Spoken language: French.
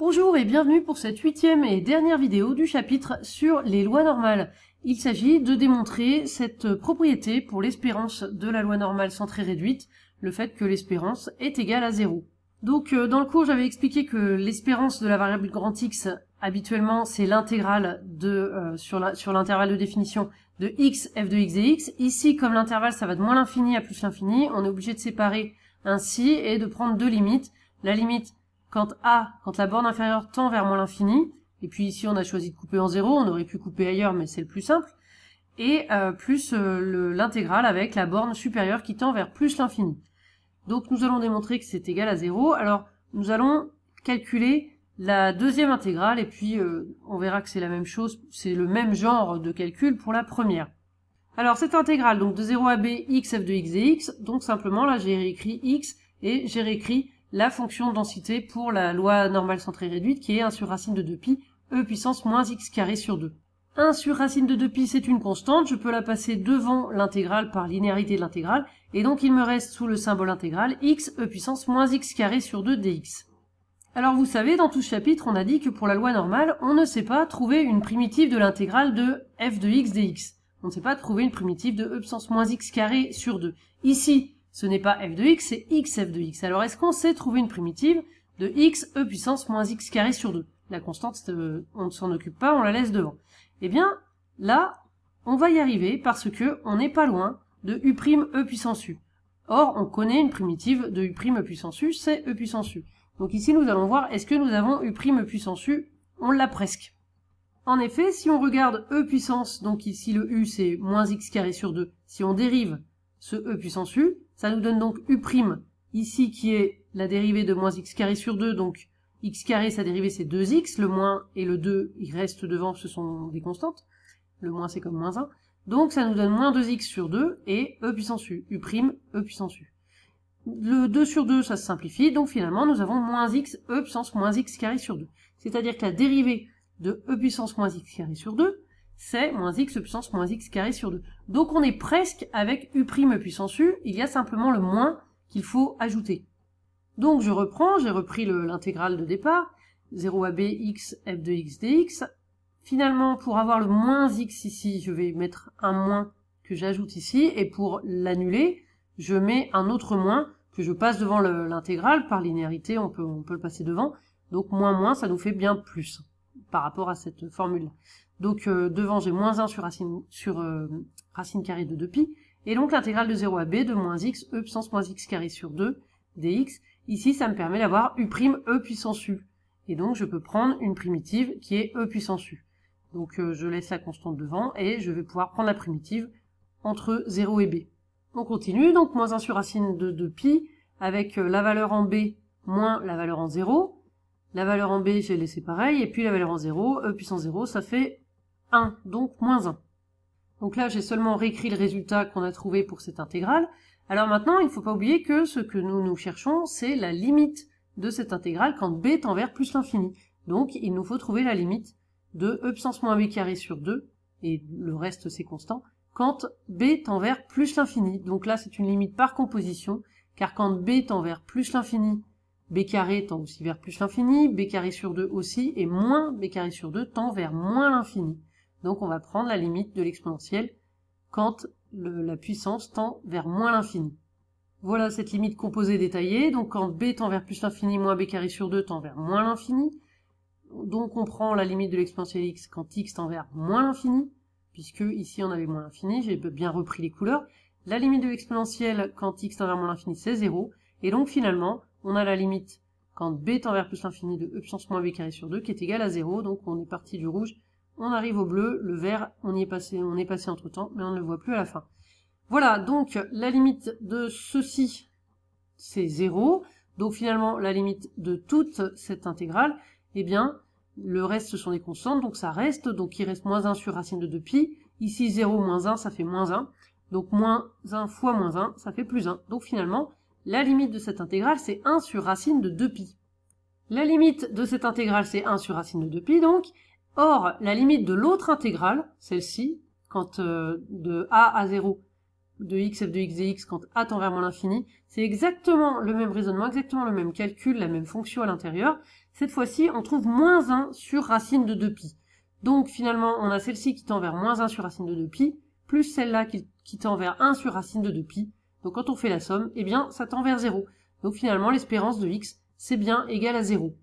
Bonjour et bienvenue pour cette 8e et dernière vidéo du chapitre sur les lois normales. Il s'agit de démontrer cette propriété pour l'espérance de la loi normale centrée réduite, le fait que l'espérance est égale à 0. Donc dans le cours j'avais expliqué que l'espérance de la variable grand X, habituellement c'est l'intégrale sur l'intervalle de définition de x, f de x dx. Ici comme l'intervalle ça va de moins l'infini à plus l'infini, on est obligé de séparer ainsi et de prendre deux limites. La limite quand la borne inférieure tend vers moins l'infini, et puis ici on a choisi de couper en 0, on aurait pu couper ailleurs mais c'est le plus simple, et plus l'intégrale avec la borne supérieure qui tend vers plus l'infini. Donc nous allons démontrer que c'est égal à 0, alors nous allons calculer la deuxième intégrale, et puis on verra que c'est la même chose, c'est le même genre de calcul pour la première. Alors cette intégrale, donc de 0 à b, x, f de x dx, donc simplement là j'ai réécrit x, et j'ai réécrit la fonction de densité pour la loi normale centrée réduite qui est 1 sur racine de 2pi, e puissance moins x carré sur 2. 1 sur racine de 2pi c'est une constante, je peux la passer devant l'intégrale par linéarité de l'intégrale, et donc il me reste sous le symbole intégral x e puissance moins x carré sur 2 dx. Alors vous savez, dans tout ce chapitre, on a dit que pour la loi normale, on ne sait pas trouver une primitive de l'intégrale de f de x dx. On ne sait pas trouver une primitive de e puissance moins x carré sur 2. Ici, ce n'est pas f de x, c'est x f de x. Alors est-ce qu'on sait trouver une primitive de x e puissance moins x carré sur 2? La constante, on ne s'en occupe pas, on la laisse devant. Eh bien, là, on va y arriver parce que on n'est pas loin de u' e puissance u. Or, on connaît une primitive de u' e puissance u, c'est e puissance u. Donc ici, nous allons voir, est-ce que nous avons u' e puissance u? On l'a presque. En effet, si on regarde e puissance, donc ici le u c'est moins x carré sur 2, si on dérive ce e puissance u, ça nous donne donc u', ici qui est la dérivée de moins x carré sur 2, donc x carré, sa dérivée c'est 2x, le moins et le 2, ils restent devant, ce sont des constantes, le moins c'est comme moins 1, donc ça nous donne moins 2x sur 2, et e puissance u, u', e puissance u. Le 2 sur 2, ça se simplifie, donc finalement nous avons moins x, e puissance moins x carré sur 2. C'est-à-dire que la dérivée de e puissance moins x carré sur 2, c'est moins x puissance moins x carré sur 2. Donc on est presque avec u' e puissance u, il y a simplement le moins qu'il faut ajouter. Donc je reprends, j'ai repris l'intégrale de départ, 0 à b, x, f de x dx. Finalement, pour avoir le moins x ici, je vais mettre un moins que j'ajoute ici, et pour l'annuler, je mets un autre moins que je passe devant l'intégrale, par linéarité, on peut le passer devant. Donc moins, ça nous fait bien plus, par rapport à cette formule-là. Donc devant j'ai moins 1 sur racine carrée de 2pi, et donc l'intégrale de 0 à b de moins x e puissance moins x carré sur 2 dx. Ici ça me permet d'avoir u' e puissance u, et donc je peux prendre une primitive qui est e puissance u. Donc je laisse la constante devant, et je vais pouvoir prendre la primitive entre 0 et b. On continue, donc moins 1 sur racine de 2pi, avec la valeur en b moins la valeur en 0. La valeur en b, j'ai laissé pareil, et puis la valeur en 0, e puissance 0, ça fait 1, donc moins 1. Donc là, j'ai seulement réécrit le résultat qu'on a trouvé pour cette intégrale. Alors maintenant, il ne faut pas oublier que ce que nous cherchons, c'est la limite de cette intégrale quand b tend vers plus l'infini. Donc il nous faut trouver la limite de e puissance moins b carré sur 2, et le reste c'est constant, quand b tend vers plus l'infini. Donc là, c'est une limite par composition, car quand b tend vers plus l'infini, b carré tend aussi vers plus l'infini, b carré sur 2 aussi, et moins b carré sur 2 tend vers moins l'infini. Donc on va prendre la limite de l'exponentielle quand la puissance tend vers moins l'infini. Voilà cette limite composée détaillée, donc quand b tend vers plus l'infini, moins b carré sur 2 tend vers moins l'infini. Donc on prend la limite de l'exponentielle x quand x tend vers moins l'infini, puisque ici on avait moins l'infini, j'ai bien repris les couleurs. La limite de l'exponentielle quand x tend vers moins l'infini, c'est 0, et donc finalement, on a la limite quand b tend vers plus l'infini de e puissance moins b carré sur 2 qui est égale à 0, donc on est parti du rouge, on arrive au bleu, le vert, on est passé entre temps, mais on ne le voit plus à la fin. Voilà, donc la limite de ceci, c'est 0, donc finalement la limite de toute cette intégrale, eh bien, le reste ce sont des constantes, donc ça reste, donc il reste moins 1 sur racine de 2pi, ici 0 moins 1, ça fait moins 1, donc moins 1 fois moins 1, ça fait plus 1, donc finalement, la limite de cette intégrale, c'est 1 sur racine de 2pi. La limite de cette intégrale, c'est 1 sur racine de 2pi, donc. Or, la limite de l'autre intégrale, celle-ci, quand de a à 0, de x f de x dx quand a tend vers moins l'infini. C'est exactement le même raisonnement, exactement le même calcul, la même fonction à l'intérieur. Cette fois-ci, on trouve moins 1 sur racine de 2pi. Donc finalement, on a celle-ci qui tend vers moins 1 sur racine de 2pi, plus celle-là qui tend vers 1 sur racine de 2pi. Donc quand on fait la somme, eh bien ça tend vers 0. Donc finalement, l'espérance de x, c'est bien égal à 0.